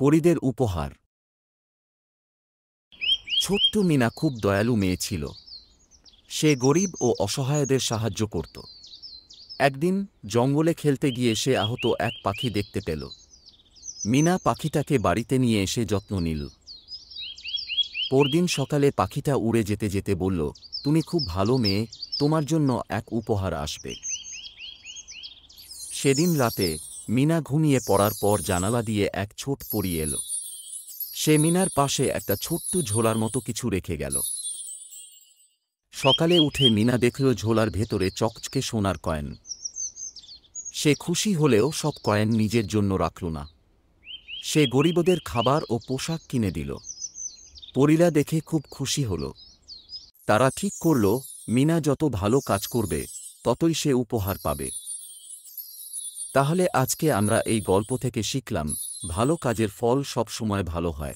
পরীদের উপহার। ছোট্ট মিনা খুব দয়ালু মেয়ে ছিল। সে গরিব ও অসহায়দের সাহায্য করত। একদিন জঙ্গলে খেলতে গিয়ে সে আহত এক পাখি দেখতে পেল। মিনা পাখিটাকে বাড়িতে নিয়ে এসে যত্ন নিল। পরদিন সকালে পাখিটা উড়ে যেতে যেতে বলল, তুমি খুব ভালো মেয়ে, তোমার জন্য এক উপহার আসবে। সেদিন রাতে মিনা ঘুমিয়ে পড়ার পর জানালা দিয়ে এক ছোট পরী এল। সে মিনার পাশে একটা ছোট্ট ঝোলার মতো কিছু রেখে গেল। সকালে উঠে মিনা দেখল ঝোলার ভেতরে চকচকে সোনার কয়েন। সে খুশি হলেও সব কয়েন নিজের জন্য রাখল না। সে গরিবদের খাবার ও পোশাক কিনে দিল। পরীরা দেখে খুব খুশি হল। তারা ঠিক করল, মিনা যত ভালো কাজ করবে ততই সে উপহার পাবে। তাহলে আজকে আমরা এই গল্প থেকে শিখলাম, ভালো কাজের ফল সব সময় ভালো হয়।